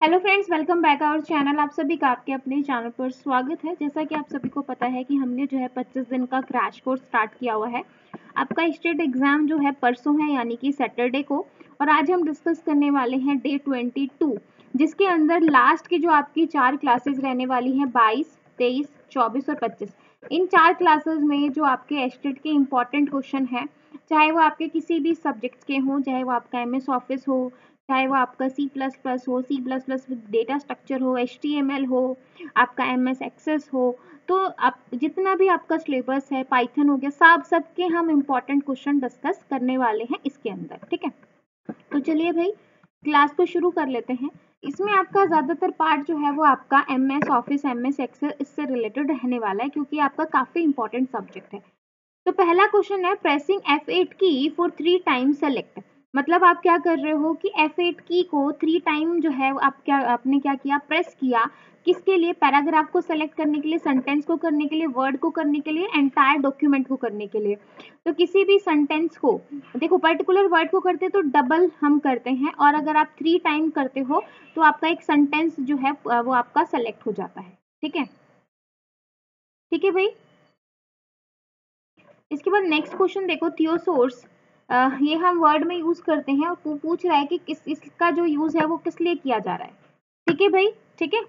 Hello friends, welcome back our channel. आप सभी का आपके अपने चैनल पर स्वागत है। जैसा कि आप सभी को पता है कि हमने जो है 25 दिन का क्रैश कोर्स स्टार्ट किया हुआ है। आपका स्टेट एग्जाम जो है परसों है, यानी कि सैटरडे को। और आज हम डिस्कस करने वाले हैं डे 22, जिसके अंदर लास्ट की जो आपकी 4 क्लासेस रहने वाली हैं 22, 23, 24 और 25। इन 4 क्लासेस में जो आपके स्टेट के इंपॉर्टेंट क्वेश्चन है, चाहे वो आपके किसी भी सब्जेक्ट्स के हों, चाहे वो आपका MS ऑफिस हो, चाहे वो आपका C++ हो, C++ विद डेटा स्ट्रक्चर हो, HTML हो, आपका MS एक्सेस हो, तो आप जितना भी आपका सिलेबस है, पाइथन हो गया, सबके हम इम्पोर्टेंट क्वेश्चन डिस्कस करने वाले हैं इसके अंदर। ठीक है, तो चलिए भाई क्लास को शुरू कर लेते हैं। इसमें आपका ज़्यादातर पार्ट जो है वो आपका MS ऑफिस, MS एक्सेल इससे रिलेटेड रहने वाला है, क्योंकि आपका काफ़ी इंपॉर्टेंट सब्जेक्ट है। तो पहला क्वेश्चन है, प्रेसिंग F8 की फॉर 3 टाइम सेलेक्ट। मतलब आप क्या कर रहे हो कि F8 की को 3 टाइम जो है आपने क्या किया, प्रेस किया। किसके लिए? पैराग्राफ को सेलेक्ट करने के लिए, सेंटेंस को करने के लिए, वर्ड को करने के लिए, एंटायर डॉक्यूमेंट को करने के लिए। तो किसी भी सेंटेंस को देखो, पर्टिकुलर वर्ड को करते तो डबल हम करते हैं, और अगर आप 3 टाइम करते हो तो आपका एक सेंटेंस जो है वो आपका सेलेक्ट हो जाता है। ठीक है, ठीक है भाई। इसके बाद नेक्स्ट क्वेश्चन देखो, थियोसोर्स। ये हम वर्ड में यूज करते हैं, और पूछ रहा है कि इसका जो यूज है वो किस लिए किया जा रहा है। ठीक है भाई, ठीक है।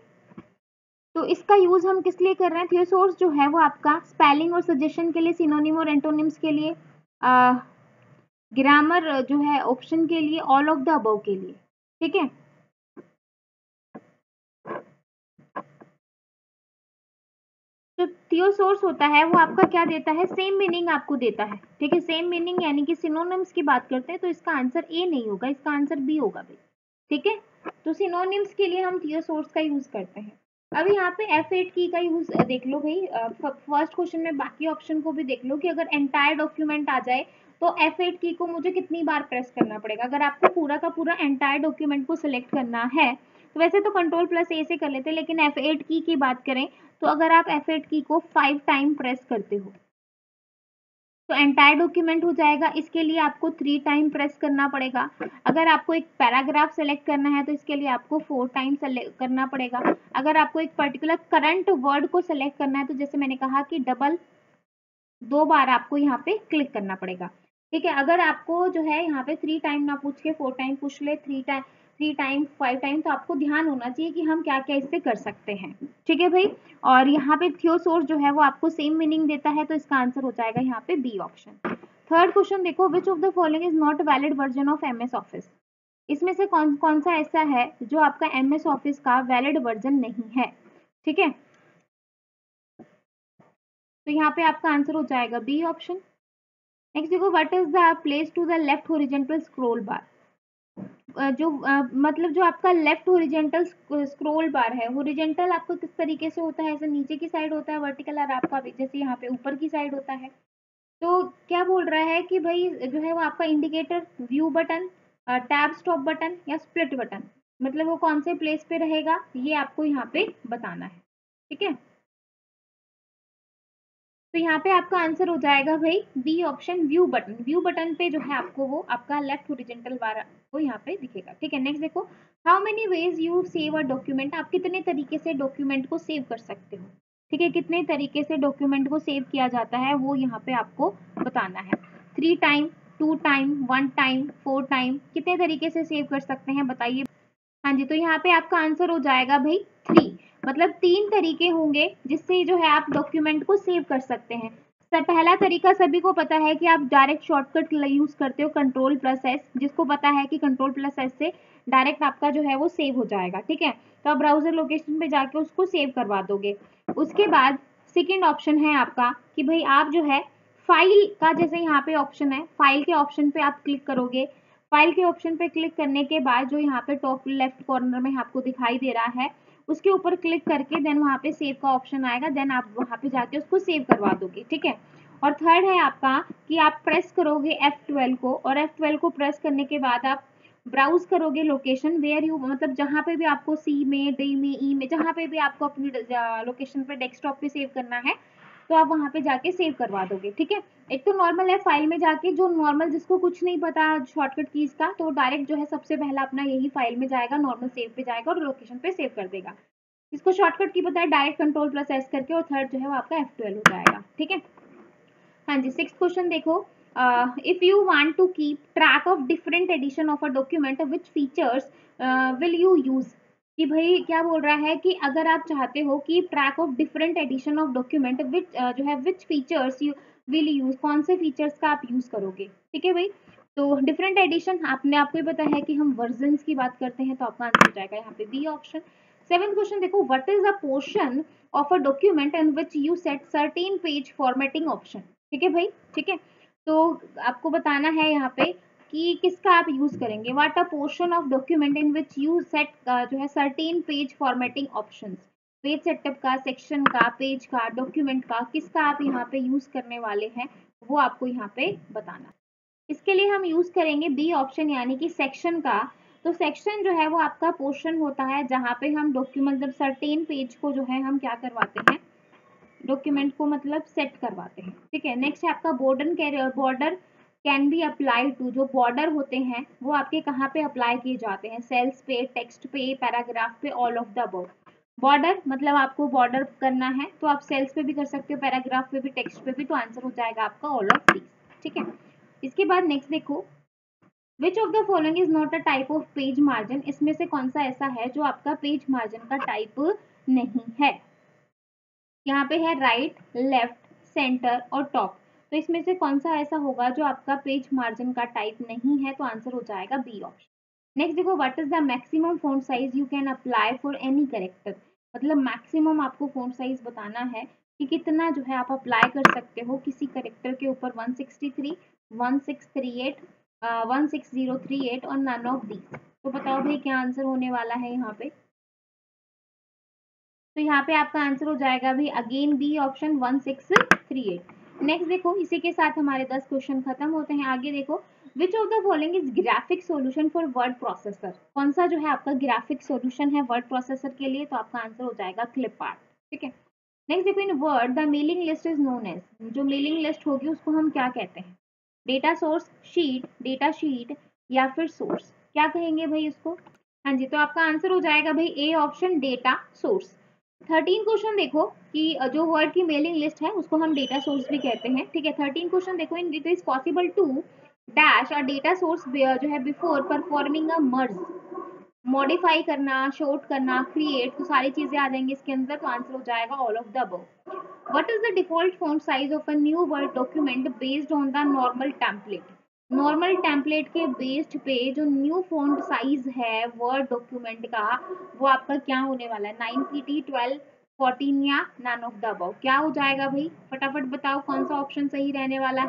तो इसका यूज हम किस लिए कर रहे हैं? थियोसोर्स जो है वो आपका स्पेलिंग और सजेशन के लिए, सिनोनिम और एंटोनिम्स के लिए, ग्रामर जो है ऑप्शन के लिए, ऑल ऑफ द अबव के लिए। ठीक है, जो थियोसोर्स होता है वो आपका क्या देता है? सेम मीनिंग आपको देता है। ठीक है, सेम मीनिंग यानी कि सिनोनिम्स की बात करते हैं तो इसका आंसर ए नहीं होगा, इसका आंसर बी होगा भाई। ठीक है, तो सिनोनिम्स के लिए हम थियोसोर्स का यूज करते हैं। अब यहाँ पे F8 की का यूज देख लो भाई। फर्स्ट क्वेश्चन में बाकी ऑप्शन को भी देख लो कि अगर एंटायर डॉक्यूमेंट आ जाए तो F8 की को मुझे कितनी बार प्रेस करना पड़ेगा। अगर आपको पूरा का पूरा एंटायर डॉक्यूमेंट को सिलेक्ट करना है तो वैसे तो Ctrl+A से कर लेते हैं, लेकिन F8 की बात करें तो अगर आप F8 की को 5 टाइम प्रेस करते हो तो एंटायर डॉक्यूमेंट हो जाएगा। इसके लिए आपको 3 टाइम प्रेस करना पड़ेगा। अगर आपको एक पैराग्राफ सेलेक्ट करना है तो इसके लिए आपको 4 टाइम सेलेक्ट करना पड़ेगा। अगर आपको एक पर्टिकुलर करंट वर्ड को सेलेक्ट करना है तो जैसे मैंने कहा कि डबल 2 बार आपको यहाँ पे क्लिक करना पड़ेगा। ठीक है, अगर आपको जो है यहाँ पे 3 टाइम ना पूछ के 4 टाइम पूछ ले, 3 टाइम 5 टाइम, तो आपको ध्यान होना चाहिए कि हम क्या क्या इससे कर सकते हैं। ठीक है भाई, और यहाँ पे थियोसोर्स जो है वो आपको सेम मीनिंग देता है, तो इसका आंसर हो जाएगा यहाँ पे बी ऑप्शन। थर्ड क्वेश्चन देखो, which of the following is not valid version of MS office. इसमें से कौन कौन सा ऐसा है जो आपका MS ऑफिस का वैलिड वर्जन नहीं है। ठीक है, तो यहाँ पे आपका आंसर हो जाएगा बी ऑप्शन। नेक्स्ट देखो, what is the place to the left horizontal scroll bar. मतलब जो आपका लेफ्ट हॉरिजॉन्टल स्क्रॉल बार है, हॉरिजॉन्टल आपको किस तरीके से होता है? ऐसे नीचे की साइड होता है, वर्टिकल और आपका जैसे यहाँ पे ऊपर की साइड होता है। तो क्या बोल रहा है कि भाई जो है वो आपका indicator, view button, tab stop button या स्प्लिट बटन, मतलब वो कौन से प्लेस पे रहेगा ये आपको यहाँ पे बताना है। ठीक है, तो यहाँ पे आपका आंसर हो जाएगा भाई B option, view button. View button पे जो है आपको वो आपका लेफ्ट हॉरिजॉन्टल बार को यहाँ पे दिखेगा। ठीक है, नेक्स्ट देखो, how many ways you save a document. आप कितने तरीके से डॉक्यूमेंट को सेव कर सकते हो। ठीक है, कितने तरीके से डॉक्यूमेंट को सेव किया जाता है वो यहाँ पे आपको बताना है। 3 टाइम, 2 टाइम, 1 टाइम, 4 टाइम, कितने तरीके से सेव कर सकते हैं बताइए। हाँ जी, तो यहाँ पे आपका आंसर हो जाएगा भाई 3। मतलब 3 तरीके होंगे जिससे जो है आप डॉक्यूमेंट को सेव कर सकते हैं। पहला तरीका सभी को पता है कि आप डायरेक्ट शॉर्टकट यूज करते हो Ctrl+S, जिसको पता है कि Ctrl+S से डायरेक्ट आपका जो है वो सेव हो जाएगा। ठीक है, तो आप ब्राउजर लोकेशन पे जाके उसको सेव करवा दोगे। उसके बाद सेकेंड ऑप्शन है आपका कि भाई आप जो है फाइल का, जैसे यहाँ पे ऑप्शन है, फाइल के ऑप्शन पे आप क्लिक करोगे। फाइल के ऑप्शन पे क्लिक करने के बाद जो यहाँ पे टॉप लेफ्ट कॉर्नर में आपको दिखाई दे रहा है, उसके ऊपर क्लिक करके देन वहाँ पे सेव का ऑप्शन आएगा, देन आप वहाँ पे जाके उसको सेव करवा दोगे। ठीक है, और थर्ड है आपका कि आप प्रेस करोगे F12 को, और F12 को प्रेस करने के बाद आप ब्राउज करोगे लोकेशन वेयर यू, मतलब जहाँ पे भी आपको C में, D में, E में, जहाँ पे भी आपको अपनी लोकेशन पे डेस्कटॉप पे सेव करना है, तो आप वहाँ पे जाके सेव करवा दोगे। ठीक है, एक तो नॉर्मल है फाइल में जाके, जो नॉर्मल जिसको कुछ नहीं पता शॉर्टकट कीज का, तो डायरेक्ट जो है सबसे पहला अपना यही फाइल में जाएगा, नॉर्मल सेव पे जाएगा और लोकेशन पे सेव कर देगा। जिसको शॉर्टकट की पता है डायरेक्ट कंट्रोल+S करके, और थर्ड जो है वो आपका F12 हो जाएगा। ठीक है, हाँ जी। 6th क्वेश्चन देखो, if you want to keep track of different edition of a document which features will you use, कि भाई क्या बोल रहा है कि अगर आप चाहते हो कि track of different edition of document which जो है which features you will use, कौन से फीचर्स का आप यूज करोगे। ठीक है भाई, तो डिफरेंट एडिशन आपको ही पता है कि हम वर्जन्स की बात करते हैं, तो आपका आंसर हो जाएगा यहाँ पे बी ऑप्शन। 7th क्वेश्चन देखो, what is a portion of a document in which you set certain page formatting option. ठीक है भाई, ठीक है, तो आपको बताना है यहाँ पे कि किसका आप यूज करेंगे। What a portion of document in which you set जो है certain page formatting options, page setup का, सेक्शन का, पेज का, डॉक्यूमेंट का, किसका आप यहाँ पे यूज करने वाले हैं वो आपको यहाँ पे बताना। इसके लिए हम यूज करेंगे बी ऑप्शन, यानी कि सेक्शन का। तो सेक्शन जो है वो आपका पोर्शन होता है जहाँ पे हम डॉक्यूमेंट मतलब सर्टेन पेज को जो है हम क्या करवाते हैं, डॉक्यूमेंट को मतलब सेट करवाते हैं। ठीक है, नेक्स्ट है आपका border can be apply to, जो बॉर्डर होते हैं वो आपके कहाँ पे अप्लाई किए जाते हैं, सेल्स पे, टेक्स्ट पे, पैराग्राफ पे, all of the above. Border मतलब आपको बॉर्डर करना है तो आप सेल्स पे भी कर सकते हो, पैराग्राफ पे भी, टेक्स्ट पे भी, तो आंसर हो जाएगा आपका ऑल ऑफ दीज। ठीक है, इसके बाद नेक्स्ट देखो, which of the following is not a type of page margin, इसमें से कौन सा ऐसा है जो आपका पेज मार्जिन का टाइप नहीं है। यहाँ पे है राइट, लेफ्ट, सेंटर और टॉप, तो इसमें से कौन सा ऐसा होगा जो आपका पेज मार्जिन का टाइप नहीं है, तो आंसर हो जाएगा बी ऑप्शन। नेक्स्ट देखो, what is the maximum font size you can apply for any character, मतलब मैक्सिमम आपको फॉन्ट साइज बताना है कि कितना जो है आप अप्लाई कर सकते हो किसी कैरेक्टर के ऊपर, 163, 1638, 16038 और नन ऑफ दीज। तो बताओ भाई क्या आंसर होने वाला है यहाँ पे। तो यहाँ पे आपका आंसर हो जाएगा भी अगेन बी ऑप्शन 1638। नेक्स्ट देखो, इसी के साथ हमारे 10 क्वेश्चन खत्म होते हैं। आगे देखो, which of the following is graphic solution for word processor, कौन सा जो है आपका ग्राफिक सॉल्यूशन है वर्ड प्रोसेसर के लिए, तो आपका आंसर हो जाएगा क्लिप आर्ट। ठीक है, नेक्स्ट देखो, in Word the mailing list is known as, जो मेलिंग लिस्ट होगी उसको हम क्या कहते हैं, data source, sheet, data sheet या फिर सोर्स, क्या कहेंगे भाई इसको। हाँ जी, तो आपका आंसर हो जाएगा भाई A option, data source. 13 question देखो कि जो वर्ड की मेलिंग लिस्ट है उसको हम डेटा सोर्स भी कहते हैं। ठीक है, 13 क्वेश्चन देखो, in it is possible to dash a data source जो है before performing a merge, modify करना, शॉर्ट करना, क्रिएट, तो सारी चीजें आ जाएंगी इसके अंदर, तो आंसर हो जाएगा all of the above. What is the default font size of a new word document based on the normal template, normal template के बेस्ड पे जो न्यू फॉन्ट साइज है वर्ड डॉक्यूमेंट का वो आपका क्या होने वाला है, 9 pt, 12, 14 या नन ऑफ द अबव, क्या हो जाएगा भाई, फटाफट बताओ कौन सा ऑप्शन सही रहने वाला है।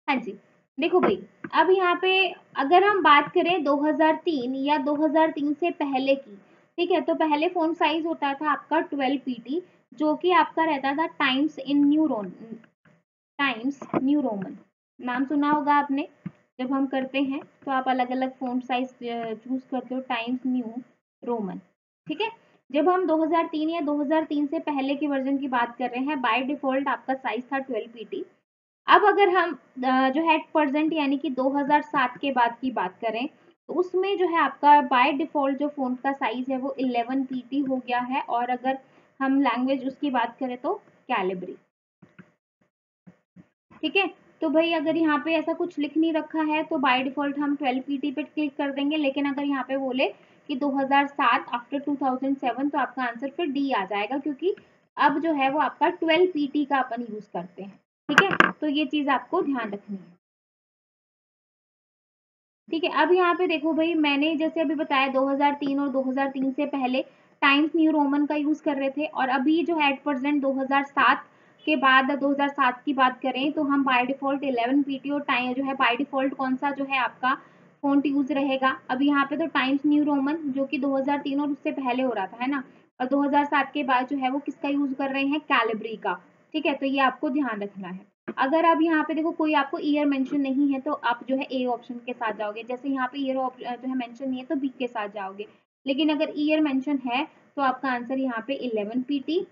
हाँ जी, देखो भाई, अब यहाँ पे अगर हम बात करें 2003 या 2003 से पहले की, ठीक है, तो पहले फोन साइज होता था आपका 12 pt, जो कि आपका रहता था टाइम्स न्यू रोमन, नाम सुना होगा आपने। जब हम करते हैं तो आप अलग अलग फोन साइज चूज करते हो, टाइम्स न्यू रोमन। ठीक है, जब हम 2003 या 2003 से पहले के वर्जन की बात कर रहे हैं, बाय डिफॉल्ट आपका साइज था 12 pt। अब अगर हम जो है प्रेजेंट यानी कि 2007 के बाद की बात करें, तो उसमें जो है आपका बाय डिफॉल्ट जो फोन का साइज है वो 11 pt हो गया है, और अगर हम लैंग्वेज उसकी बात करें तो कैलिब्री। ठीक है, तो भाई अगर यहाँ पे ऐसा कुछ लिख नहीं रखा है तो बाय डिफॉल्ट हम 12 pt पे क्लिक कर देंगे, लेकिन अगर यहाँ पे बोले कि 2007 आफ्टर 2007 तो आपका आंसर फिर डी आ जाएगा, क्योंकि अब जो है वो आपका 12 pt का अपन यूज करते हैं। ठीक है, तो ये चीज आपको ध्यान रखनी है। ठीक है, अब यहाँ पे देखो भाई, मैंने जैसे अभी बताया 2003 और 2003 से पहले टाइम्स न्यू रोमन का यूज कर रहे थे, और अभी जो है एट प्रेजेंट 2007 के बाद 2007 की बात करें तो हम बाय डिफॉल्ट 11 pt और टाइम जो है बाय डिफॉल्ट कौन सा जो है आपका फॉन्ट यूज रहेगा। अभी यहाँ पे तो टाइम्स न्यू रोमन जो कि 2003 और उससे पहले हो रहा था, है ना, और 2007 के बाद जो है वो किसका यूज कर रहे हैं, कैलिब्री का। ठीक है, तो ये आपको ध्यान रखना है। अगर अब यहाँ पे देखो कोई आपको ईयर मेंशन नहीं है तो आप जो है ए ऑप्शन के साथ जाओगे, जैसे यहाँ पे ईयर जो है मेंशन नहीं है तो बी के साथ जाओगे, लेकिन अगर ईयर मेंशन है तो आपका आंसर यहाँ पे 11 pt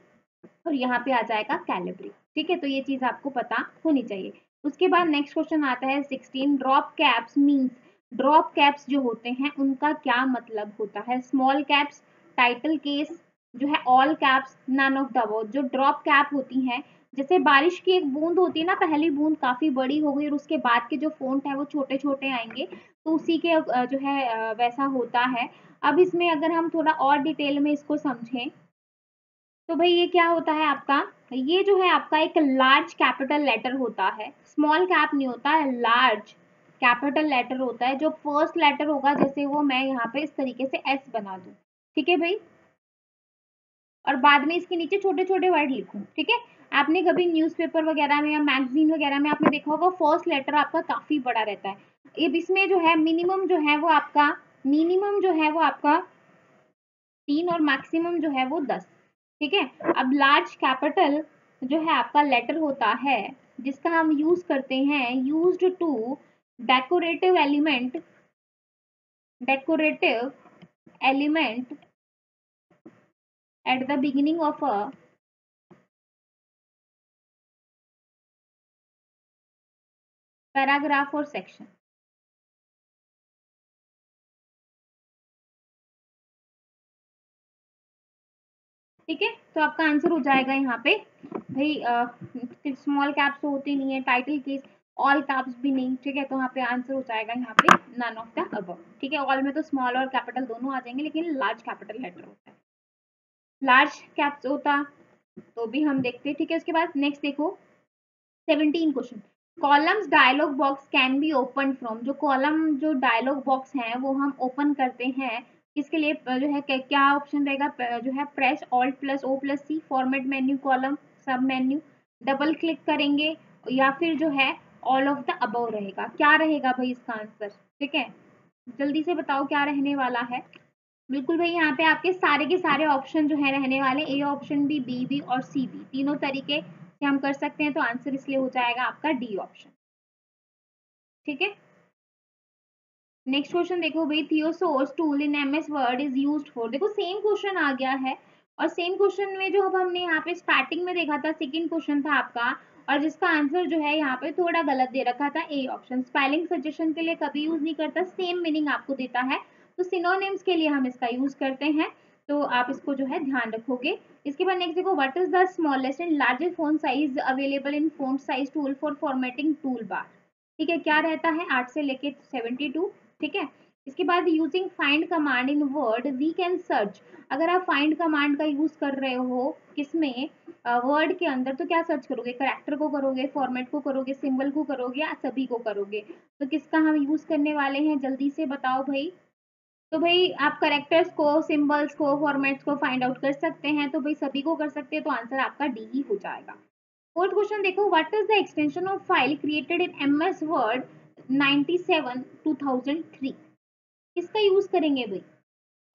और यहाँ पे आ जाएगा कैलिब्री। ठीक है, तो ये चीज आपको पता होनी चाहिए। उसके बाद नेक्स्ट क्वेश्चन आता है 16, drop caps means, drop caps जो होते हैं उनका क्या मतलब होता है? स्मॉल कैप्स, टाइटल केस, जो है all caps, none of the above. जो ड्रॉप कैप होती है, जैसे बारिश की एक बूंद होती है ना, पहली बूंद काफी बड़ी हो गई और उसके बाद के जो फोंट है वो छोटे छोटे आएंगे, तो उसी के जो है वैसा होता है। अब इसमें अगर हम थोड़ा और डिटेल में इसको समझें तो भाई ये क्या होता है आपका, ये जो है आपका एक लार्ज कैपिटल लेटर होता है, स्मॉल कैप नहीं होता है, लार्ज कैपिटल लेटर होता है। जो फर्स्ट लेटर होगा, जैसे वो मैं यहाँ पे इस तरीके से एस बना दूं, ठीक है भाई, और बाद में इसके नीचे छोटे छोटे वर्ड लिखूं, ठीक है। आपने कभी न्यूज़पेपर वगैरह में या मैगजीन वगैरह में आपने देखा होगा फर्स्ट लेटर आपका काफी बड़ा रहता है। अब इसमें जो है मिनिमम जो है वो आपका, मिनिमम जो है वो आपका 3 और मैक्सिमम जो है वो 10, ठीक है। अब लार्ज कैपिटल जो है आपका लेटर होता है, जिसका हम यूज करते हैं, used to decorative element, decorative element at the beginning of a paragraph और सेक्शन। ठीक है, तो आपका आंसर हो जाएगा यहाँ पे भाई, स्मॉल कैप्स तो होते नहीं है, टाइटल केस, ऑल कैप्स भी नहीं, ठीक है, तो यहाँ पे आंसर हो जाएगा यहाँ पे नन ऑफ द अबव। ठीक है, ऑल में तो स्मॉल और कैपिटल दोनों आ जाएंगे, लेकिन लार्ज कैपिटल लेटर होता है, लार्ज कैप्स होता तो भी हम देखते। ठीक है, उसके बाद नेक्स्ट देखो 17 question, columns dialog box can be open from. जो कॉलम जो डायलॉग बॉक्स है वो हम ओपन करते हैं किसके लिए, जो है क्या ऑप्शन रहेगा, जो है press alt plus O plus C, format menu, column, sub menu, double click करेंगे, या फिर जो है ऑल ऑफ द अबव रहेगा। क्या रहेगा भाई इसका आंसर? ठीक है, जल्दी से बताओ क्या रहने वाला है। बिल्कुल भाई, यहाँ पे आपके सारे के सारे ऑप्शन जो है रहने वाले, ए ऑप्शन भी, बी भी और सी भी, तीनों तरीके से हम कर सकते हैं, तो आंसर इसलिए हो जाएगा आपका डी ऑप्शन। ठीक है, नेक्स्ट क्वेश्चन देखो भाई, thesaurus tool in MS Word is used for. देखो सेम क्वेश्चन आ गया है, और सेम क्वेश्चन में जो अब हमने यहाँ पे स्टार्टिंग में देखा था, सेकंड क्वेश्चन था आपका, और जिसका आंसर जो है यहाँ पे थोड़ा गलत दे रखा था, ए ऑप्शन। स्पेलिंग सजेशन के लिए कभी यूज नहीं करता, सेम मीनिंग आपको देता है, तो सिनोनिम्स के लिए हम इसका यूज करते हैं, तो आप इसको जो है ध्यान रखोगे। इसके बाद नेक्स्ट देखो, what is the smallest and largest font size available in font size tool for formatting tool bar. ठीक है, क्या रहता है 8 से लेके 72। ठीक है, इसके बाद using find command in Word we can search. अगर आप फाइंड कमांड का यूज कर रहे हो किसमें, वर्ड के अंदर, तो क्या सर्च करोगे, करेक्टर को करोगे, फॉर्मेट को करोगे, सिंबल को करोगे, या सभी को करोगे? तो किसका हम यूज करने वाले हैं, जल्दी से बताओ भाई। तो भाई आप करेक्टर्स को, सिंबल्स को, फॉर्मेट्स को फाइंड आउट कर सकते हैं, तो भाई सभी को कर सकते हैं, तो आंसर आपका डी ही हो जाएगा। फोर्थ क्वेश्चन देखो, what is the extension of file created in MS Word 97 2003। किसका यूज करेंगे भाई?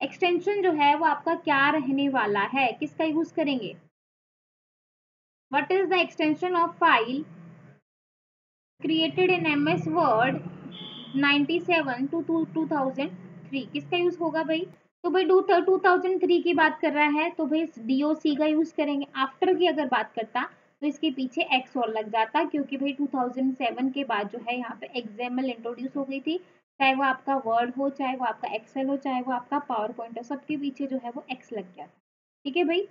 एक्सटेंशन जो है वो आपका क्या रहने वाला है, किसका यूज करेंगे? What is the extension of file created in MS Word 97 to 2003, किसका यूज होगा भाई? तो भाई 2003 की बात कर रहा है, तो भाई डीओसी का यूज करेंगे। आफ्टर की अगर बात करता तो इसके पीछे एक्स और लग जाता, क्योंकि भाई 2007 के बाद जो है यहाँ पे एक्सएमएल इंट्रोड्यूस हो गई थी, चाहे वो आपका वर्ड हो, चाहे वो आपका एक्सेल हो, चाहे वो आपका पावर पॉइंट हो, सबके पीछे जो है वो एक्स लग गया था। ठीक है भाई,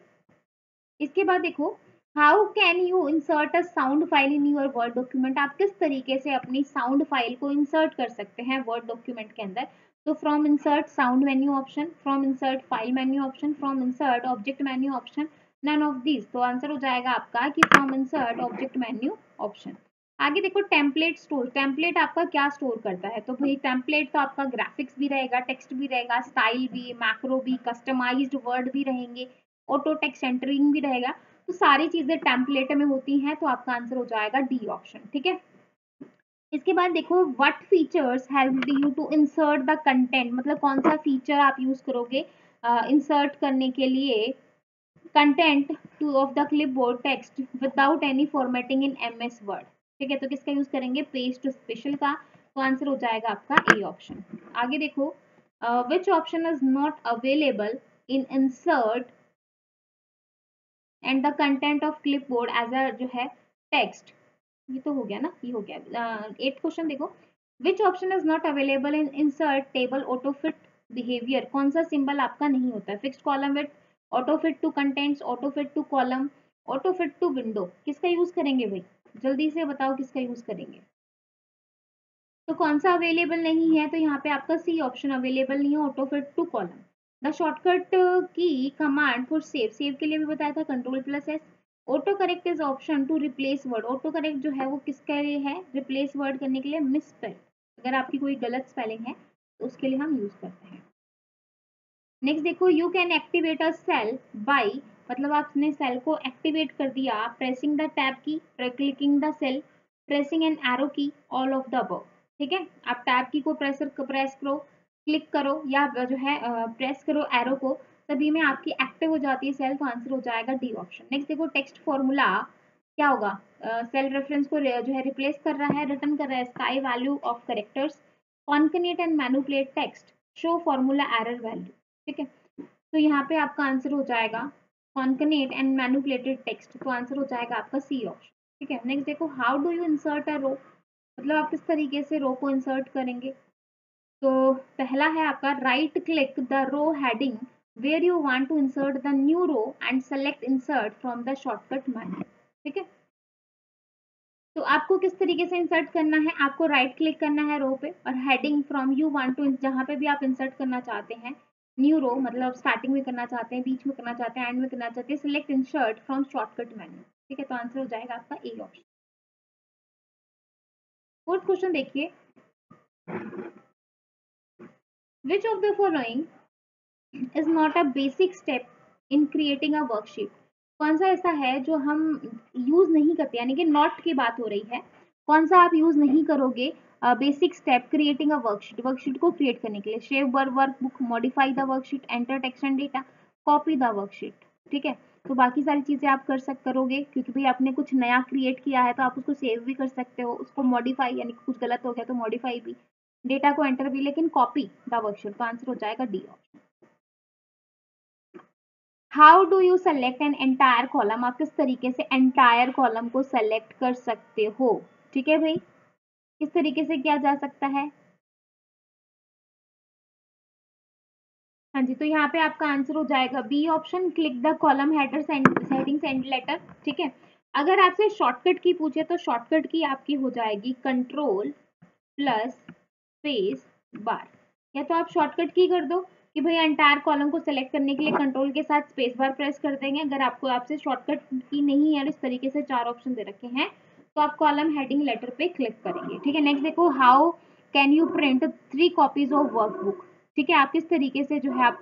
इसके बाद देखो, how can you insert a sound file in your word document. आप किस तरीके से अपनी साउंड फाइल को इंसर्ट कर सकते हैं वर्ड डॉक्यूमेंट के अंदर? तो from insert sound menu option, from insert file menu option, from insert object menu option, none of these. तो आंसर हो जाएगा आपका कि from insert object menu option. आगे देखो, टेम्पलेट स्टोर, टेम्पलेट आपका क्या स्टोर करता है? तो भाई टेम्पलेट तो आपका ग्राफिक्स भी रहेगा, टेक्स्ट भी रहेगा, स्टाइल भी, मैक्रो भी, कस्टमाइज्ड वर्ड भी रहेंगे, ऑटो टेक्स्ट सेंटरिंग भी रहेगा, तो सारी चीजें टेम्पलेट में होती हैं, तो आपका आंसर हो जाएगा डी ऑप्शन। ठीक है, इसके बाद देखो, what features help you to insert the content. मतलब कौन सा फीचर आप यूज करोगे इंसर्ट करने के लिए content two of the clipboard text without any formatting in MS word. ठीक है, तो किसका यूज करेंगे? पेस्ट स्पेशल का, तो आंसर हो जाएगा आपका ए ऑप्शन। आगे देखो, which option is not available in insert and the content of clipboard as a जो है टेक्स्ट। ये तो हो गया ना, ये हो गया। 8th क्वेश्चन देखो, which option is not available in insert table auto fit behaviour. कौन सा सिंबल आपका नहीं होता है? Fixed column with, auto fit to contents, auto fit to column, auto fit to window. किसका यूज करेंगे भाई? जल्दी से बताओ किसका यूज करेंगे। तो कौन सा अवेलेबल नहीं है? तो यहाँ पे आपका सी ऑप्शन अवेलेबल नहीं है, auto fit to column. The shortcut key command for save, save के लिए भी बताया था Ctrl+S। Auto correct is option to replace word. Auto correct जो है वो किसके लिए है? रिप्लेस वर्ड करने के लिए, मिस स्पेल, अगर आपकी कोई गलत स्पेलिंग है तो उसके लिए हम यूज करते हैं। नेक्स्ट देखो, you can activate a cell by, मतलब आपने सेल को एक्टिवेट कर दिया pressing the tab key, clicking the cell, pressing an arrow key, all of the above. ठीक है, आप टैब की को प्रेस करो, क्लिक करो या जो है प्रेस करो एरो को, तभी में आपकी एक्टिव हो जाती है सेल, तो आंसर हो जाएगा डी ऑप्शन। नेक्स्ट देखो, टेक्स्ट फॉर्मूला क्या होगा? सेल रेफरेंस को जो है रिप्लेस कर रहा है, रिटर्न कर रहा है ASCII value of characters, concatenate and manipulate text, show formula error value. ठीक है, तो यहाँ पे आपका आंसर हो जाएगा कॉन्कनेट एंड मैनिपुलेटेड टेक्स्ट, तो आंसर हो जाएगा आपका सी ऑप्शन। ठीक है, नेक्स्ट देखो, how do you insert a row, मतलब आप किस तरीके से रो को इंसर्ट करेंगे? तो पहला है आपका right click the row heading where you want to insert the new row and select insert from the shortcut menu. ठीक है, तो आपको किस तरीके से इंसर्ट करना है? आपको राइट क्लिक करना है रो पे और heading from you want to, जहां पे भी आप इंसर्ट करना चाहते हैं न्यू रो, मतलब स्टार्टिंग में करना चाहते हैं, बीच में करना चाहते हैं, एंड में करना चाहते हैं, select insert from shortcut menu. ठीक है, तो आंसर हो जाएगा आपका ए ऑप्शन। 4th क्वेश्चन देखिए, विच of the following is not a basic step in creating a worksheet. कौन सा ऐसा है जो हम यूज नहीं करते, यानी कि नॉट की बात हो रही है, कौन सा आप यूज नहीं करोगे basic step creating a worksheet, worksheet को क्रिएट करने के लिए? Save workbook, modify the worksheet, enter text and data, copy the worksheet. ठीक है, तो बाकी सारी चीजें आप करोगे, क्योंकि भाई आपने कुछ नया क्रिएट किया है तो आप उसको सेव भी कर सकते हो, उसको मॉडिफाई, यानी कुछ गलत हो गया तो मॉडिफाई भी, डेटा को एंटर भी, लेकिन कॉपी द वर्कशीट, तो आंसर हो जाएगा D option. How do you select an entire column, आप किस तरीके से एंटायर कॉलम को सेलेक्ट कर सकते हो? ठीक है भाई, किस तरीके से किया जा सकता है? हाँ जी, तो यहाँ पे आपका आंसर हो जाएगा B option, click the column header heading send letter. ठीक है, अगर आपसे शॉर्टकट की पूछे तो शॉर्टकट की आपकी हो जाएगी Ctrl+Space+, या तो आप शॉर्टकट की कर दो कि भाई एंटायर कॉलम को सेलेक्ट करने के लिए कंट्रोल के साथ स्पेस बार प्रेस कर देंगे। अगर आपको आपसे शॉर्टकट की नहीं है और इस तरीके से 4 ऑप्शन दे रखे हैं तो आप कॉलम हेडिंग लेटर पे क्लिक करेंगे। ठीक है, नेक्स्ट देखो, how can you print 3 copies of workbook. ठीक है, आप किस तरीके से जो है आप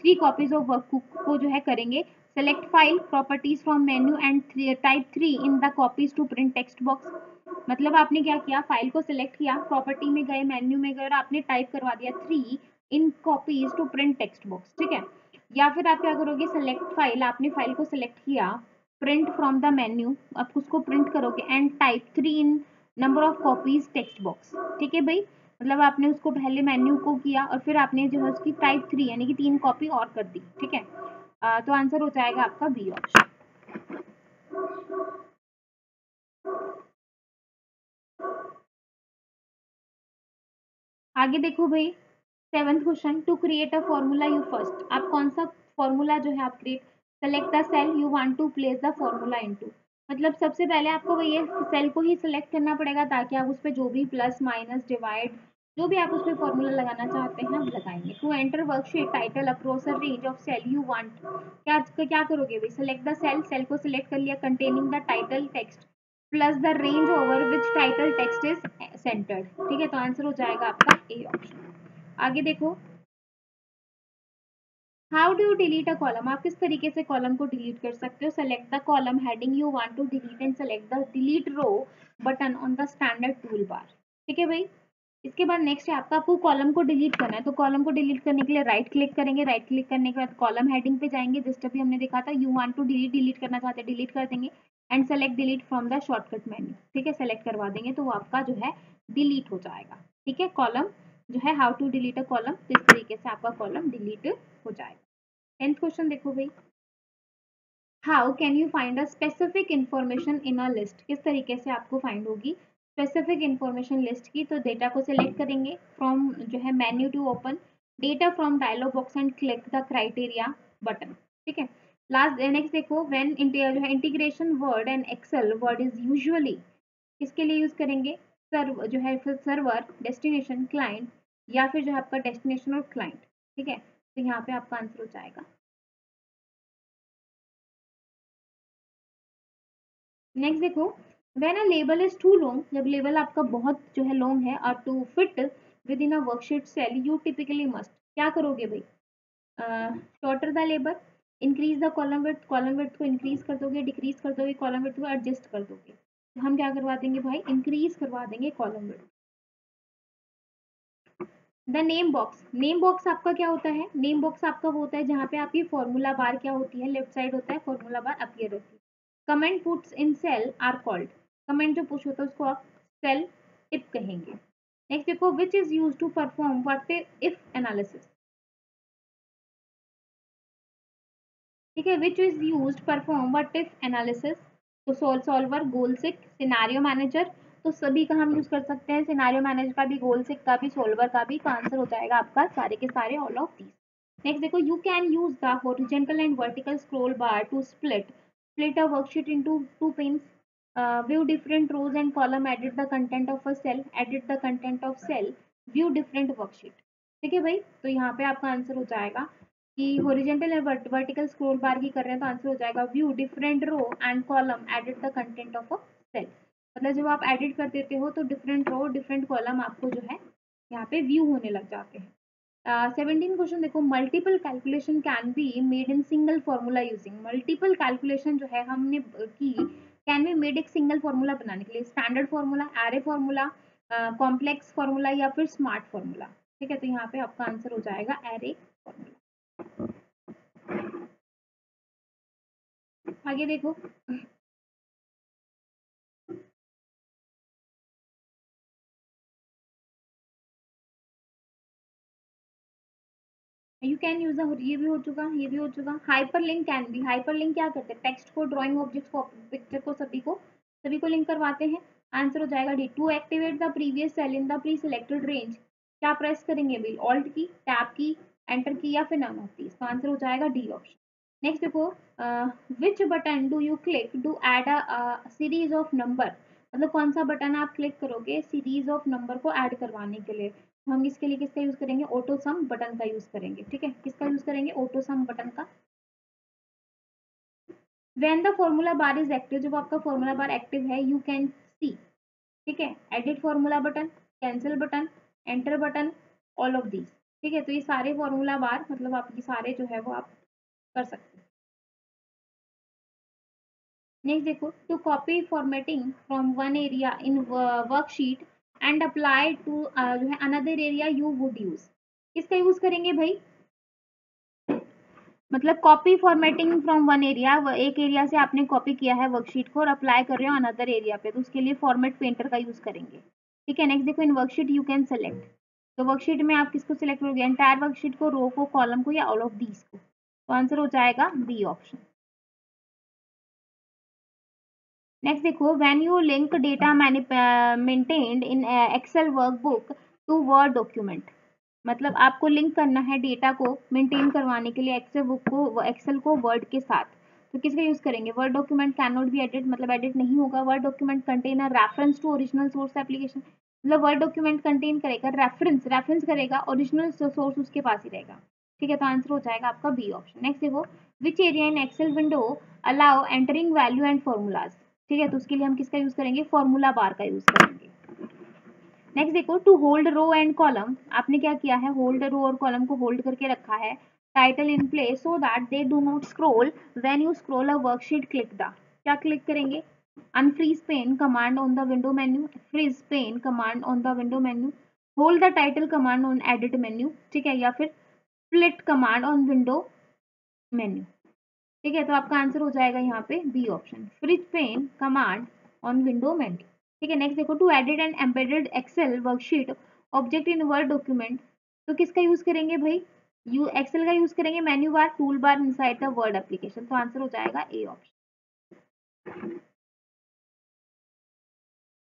3 कॉपीज ऑफ वर्कबुक को जो है करेंगे? Select file, properties from menu and type 3 in the copies to print text box. मतलब आपने क्या किया, फाइल को सिलेक्ट किया, प्रॉपर्टी में गए, मेन्यू में गए और आपने टाइप करवा दिया 3 in copies to print text box. ठीक है, या फिर आप क्या करोगे, सेलेक्ट फाइल, आपने फाइल को सिलेक्ट किया, प्रिंट फ्रॉम द मेन्यू, आप उसको प्रिंट करोगे and type 3 in number of copies text box. ठीक है भाई, मतलब आपने उसको पहले मेन्यू को किया और फिर आपने जो है उसकी टाइप 3 यानी कि 3 कॉपी और कर दी। ठीक है, तो आंसर हो जाएगा आपका बी ऑप्शन। आगे देखो भाई, 7th question, to create a formula you first, आप कौन सा फॉर्मूला जो है आप create, select the cell you want to place the formula into. मतलब सबसे पहले आपको वही सेल को ही सिलेक्ट करना पड़ेगा ताकि आप उस पर जो भी प्लस माइनस डिवाइड जो भी आप उस पर फॉर्मूला लगाना चाहते हैं आप लगाएंगे। To enter worksheet title across a range of cell you want, क्या करोगे भाई, सेलेक्ट द सेल, सेल को सिलेक्ट कर लिया, containing the title text plus the range over which title text is centred. ठीक है, तो आंसर हो जाएगा आपका ए ऑप्शन। आगे देखो, how do you delete a column, आप किस तरीके से कॉलम को डिलीट कर सकते हो? Select the column heading you want to delete and select the delete row button on the standard tool bar. ठीक है भाई, इसके बाद नेक्स्ट है आपको कॉलम को डिलीट करना है, तो कॉलम को डिलीट करने के लिए राइट क्लिक करेंगे, राइट क्लिक करने के बाद कॉलम हेडिंग पे जाएंगे, जस्ट अभी हमने देखा था you want to delete, delete करना चाहते हैं डिलीट कर देंगे and select delete from the shortcut menu. ठीक है, सेलेक्ट करवा देंगे तो वो आपका जो है डिलीट हो जाएगा। ठीक है, कॉलम जो है how to delete a column, इस तरीके से आपका कॉलम डिलीट हो जाएगा। 10th क्वेश्चन देखो भाई, how can you find a specific information in a list, किस तरीके से आपको फाइंड होगी स्पेसिफिक इंफॉर्मेशन लिस्ट की। तो डेटा को सिलेक्ट करेंगे फ्रॉम जो है menu to open data from dialog box and click the criteria button, ठीक है। लास्ट नेक्स्ट देखो, व्हेन जो है integration Word and Excel Word is usually किसके लिए यूज करेंगे, सर्व जो है फिर सर्वर, डेस्टिनेशन, क्लाइंट, या फिर जो है आपका डेस्टिनेशन और क्लाइंट, ठीक है। तो यहाँ पे आपका आंसर हो जाएगा। नेक्स्ट देखो, when a label is too long, जब लेबल आपका बहुत जो है लॉन्ग है और to fit within a worksheet cell you typically must, क्या करोगे भाई, shorter the label, increase the column width को इंक्रीज कर दोगे, डिक्रीज कर दोगे, कॉलम विड्थ को एडजस्ट कर दोगे। तो हम क्या करवा देंगे भाई, इंक्रीज करवा देंगे column width. The name box, name box आपका क्या होता है, नेम बॉक्स आपका वो होता है जहाँ पे आपकी फॉर्मूला बार क्या होती है, लेफ्ट साइड होता है फॉर्मूला बार अपीयर होती है। Comment puts in cell are called, comment जो पुश होता है उसको आप सेल टिप कहेंगे। नेक्स्ट देखो, which is use to perform what if analysis, ठीक है, which is use perform what if analysis. तो solver, goal seek, scenario manager, तो सभी का हम यूज कर सकते हैं, सिनारियो मैनेजर का भी, गोल सिक का भी, सॉल्वर का भी। तो आंसर हो जाएगा आपका सारे के सारे ऑल ऑफ दीज। नेक्स्ट देखो, you can use the horizontal and vertical scroll bar to split a worksheet into two panes, view different rows and column, edit the content of a cell, edit the content of cell, view different worksheet, ठीक है भाई। तो यहाँ पे आपका answer हो जाएगा कि horizontal and vertical scroll bar की कर रहे हैं, तो आंसर हो जाएगा view different row and column, edit the content of a cell. मतलब जब आप एडिट कर देते हो तो डिफरेंट रो डिफरेंट कॉलम आपको जो है यहाँ पे व्यू होने लग जाते हैं। 17 क्वेश्चन देखो, multiple calculation can be made in single formula using, multiple calculation जो है हमने की कैन बी मेड एक सिंगल फॉर्मूला बनाने के लिए, standard formula, array formula, complex formula, या फिर स्मार्ट फॉर्मूला, ठीक है। तो यहाँ पे आपका आंसर हो जाएगा एरे फॉर्मूला। आगे देखो, यू कैन यूज ये भी हो चुका, ये भी हो चुका। हाइपरलिंक कैन बी, हाइपरलिंक क्या करते हैं, टेक्स्ट को, ड्राइंग ऑब्जेक्ट्स को, पिक्चर को, सभी को लिंक करवाते हैं। आंसर हो जाएगा D. To activate the previous cell in the pre selected range, क्या प्रेस करेंगे भाई, ऑल्ट की, टैब की, एंटर की, या फिर नन ऑफ दीज। तो आंसर हो जाएगा डी ऑप्शन। नेक्स्ट देखो, which button do you click do add a series of number, मतलब कौन सा बटन आप क्लिक करोगे सीरीज ऑफ नंबर को ऐड करवाने के लिए। हम इसके लिए किसका यूज करेंगे, ऑटो सम बटन का यूज करेंगे, ठीक है। किसका यूज करेंगे, ऑटो सम बटन का। When the formula bar is active, जब आपका फॉर्मूला बार एक्टिव है, यू कैन सी, ठीक है, edit formula button, cancel button, enter button, all of these, ठीक है। तो ये सारे फॉर्मूला बार मतलब आप ये सारे जो है वो आप कर सकते हैं। नेक्स्ट देखो, to copy formatting from one area in worksheet and apply to जो है another area you would use, किसका यूज करेंगे भाई, मतलब copy formatting from one area, एक एरिया से आपने कॉपी किया है वर्कशीट को और अप्लाई कर रहे हो अनदर एरिया पे, तो उसके लिए फॉर्मेट पेंटर का यूज करेंगे, ठीक है। नेक्स्ट देखो, in worksheet you can select, तो वर्कशीट में आप किसको सिलेक्ट करोगे, एंटायर वर्कशीट को, रो को, कॉलम को, या ऑल ऑफ दीज को। तो आंसर हो जाएगा बी ऑप्शन। नेक्स्ट देखो, when you link data maintained in Excel workbook to Word document, मतलब आपको लिंक करना है डेटा को मेंटेन करवाने के लिए एक्सेल बुक को, एक्सेल को वर्ड के साथ, तो किसका यूज करेंगे, Word document can not be edit, मतलब एडिट नहीं होगा। Word document contain a reference to original source application, मतलब वर्ड डॉक्यूमेंट कंटेन करेगा रेफरेंस करेगा, ओरिजिनल सोर्स उसके पास ही रहेगा, ठीक है। तो आंसर हो जाएगा आपका बी ऑप्शन। नेक्स्ट देखो, which area in Excel window allow entering value and formulas, ठीक है। तो उसके लिए हम किसका यूज करेंगे, फॉर्मूला बार का यूज करेंगे। नेक्स्ट देखो, to hold row and column, आपने क्या किया है, होल्ड रो और कॉलम को होल्ड करके रखा है, title in place so that they do not scroll, when you scroll a worksheet click the, क्या क्लिक करेंगे, unfreeze pane command on the window menu, freeze pane command on the window menu, hold the title command on edit menu, ठीक है, या फिर split command on window menu, ठीक है। तो आपका आंसर हो जाएगा यहाँ पे B option, freeze pane command on window menu, ठीक है। नेक्स्ट देखो, to edit and embedded Excel worksheet object in Word document, तो किसका यूज करेंगे भाई, यू एक्सेल का यूज करेंगे, menu bar, tool bar inside the Word application. तो आंसर हो जाएगा ए ऑप्शन।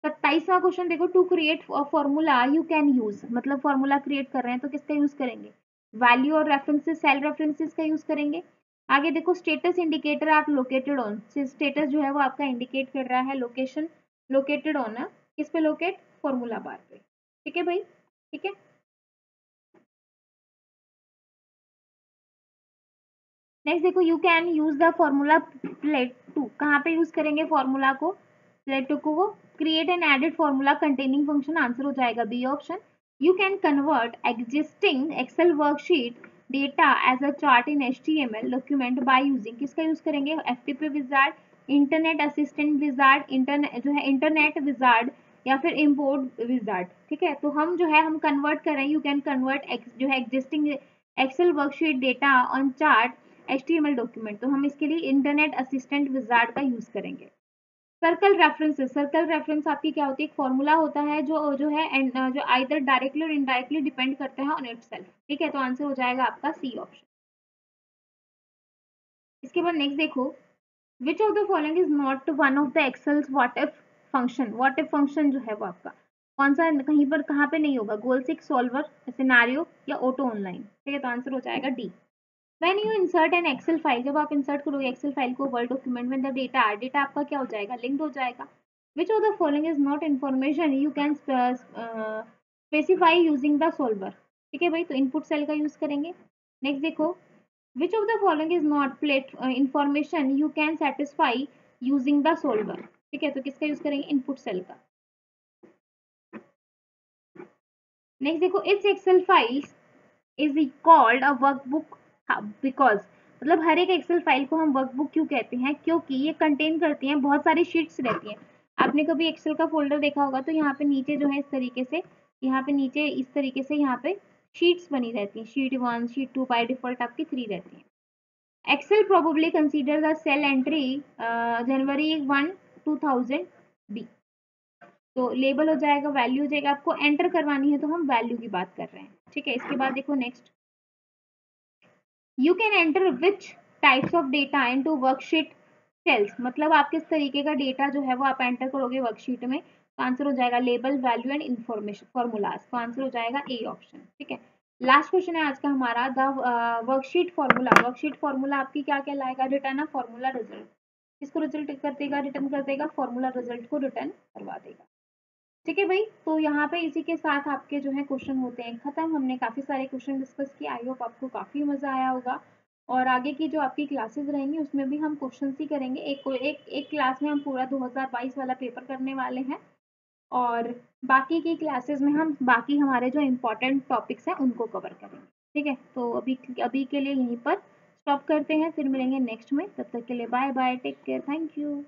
27वां क्वेश्चन देखो, to create formula you can use, मतलब फॉर्मूला क्रिएट कर रहे हैं तो किसका यूज करेंगे, वैल्यू और रेफरेंसेस, सेल रेफरेंसेस का यूज करेंगे। आगे देखो, status indicator are located on, status जो है वो आपका इंडिकेट कर रहा है, लोकेशन लोकेटेड ऑन है, किस पे लोकेट, फॉर्मूला बार पे। ठीक है भाई, ठीक है। नेक्स्ट देखो, you can use the formula plate to, कहाँ पे यूज करेंगे फॉर्मूला को, प्लेट टू को, create an added formula containing function, answer हो जाएगा B option. You can convert existing Excel worksheet data as a chart in HTML document by using, किसका use करेंगे, FTP wizard, internet assistant wizard, internet जो है internet wizard, या फिर import wizard. ठीक है, तो हम जो है हम कन्वर्ट कर रहे हैं, यू कैन कन्वर्ट जो है existing Excel worksheet data on chart HTML document, तो हम इसके लिए इंटरनेट असिस्टेंट विजार्ड का यूज करेंगे। सर्कल रेफरेंसेस, सर्कल रेफरेंस आपकी क्या होती है, एक फॉर्मूला होता है जो है जो आइदर डायरेक्टली और इनडायरेक्टली डिपेंड करते हैं ऑन इटसेल्फ। ठीक है, तो आंसर हो जाएगा आपका सी ऑप्शन। इसके बाद नेक्स्ट देखो, which of the following is not one of the Excel's what if function, what if function जो है वो आपका कौन सा, कहीं पर कहाँ पे नहीं होगा, गोल सिक्स, सॉल्वर, सिनेरियो, या ऑटो ऑनलाइन। ठीक है, तो आंसर हो जाएगा D. When you insert an Excel file, जब आप इंसर्ट करोगे एक्सेल फाइल को वर्ड डॉक्यूमेंट में, द डेटा डेटा आपका क्या हो जाएगा, लिंक्ड हो जाएगा। विच of the following is not information you can specify using the solver. ठीक है भाई, तो इनपुट सेल का यूज करेंगे। नेक्स्ट देखो, which of the following is not plate information you can satisfy using the solver. ठीक है, तो किसका यूज करेंगे, इनपुट सेल का। नेक्स्ट देखो, it's Excel file is called a workbook because, मतलब हर एक एक्सेल फाइल को हम वर्कबुक क्यों कहते हैं, क्योंकि ये कंटेन करती हैं बहुत सारी शीट्स रहती हैं। आपने कभी एक्सेल का फोल्डर देखा होगा, तो यहाँ पे नीचे जो है इस तरीके से, यहाँ पे नीचे इस तरीके से यहाँ पे शीट्स बनी रहती हैं, शीट 1 शीट 2, बाय डिफॉल्ट आपकी 3 रहती हैं। Excel probably consider the cell entry January 1, 2000 B, तो लेबल हो जाएगा, वैल्यू हो जाएगा, आपको एंटर करवानी है तो हम वैल्यू की बात कर रहे हैं। ठीक है, इसके बाद देखो next, you can enter which types of data into worksheet cells, मतलब आप किस तरीके का डेटा जो है वो आप एंटर करोगे वर्कशीट में, तो आंसर हो जाएगा label, value and information formulas, तो आंसर हो जाएगा ए ऑप्शन। ठीक है, लास्ट क्वेश्चन है आज का हमारा, the worksheet formula, worksheet formula आपकी क्या कहलाएगा, रिटर्न अ फॉर्मूला रिजल्ट, किसको रिजल्ट कर देगा, रिटर्न कर देगा, फॉर्मूला रिजल्ट को रिटर्न करवा देगा। ठीक है भाई, तो यहाँ पे इसी के साथ आपके जो है क्वेश्चन होते हैं खत्म। हमने काफी सारे क्वेश्चन डिस्कस किए, आई होप आपको काफी मजा आया होगा। और आगे की जो आपकी क्लासेस रहेंगी उसमें भी हम क्वेश्चन ही करेंगे, एक क्लास में हम पूरा 2022 वाला पेपर करने वाले हैं, और बाकी की क्लासेस में हम बाकी हमारे जो इम्पोर्टेंट टॉपिक्स हैं उनको कवर करेंगे। ठीक है, तो अभी के लिए यहीं पर स्टॉप करते हैं, फिर मिलेंगे नेक्स्ट में, तब तक के लिए bye bye, take care, thank you.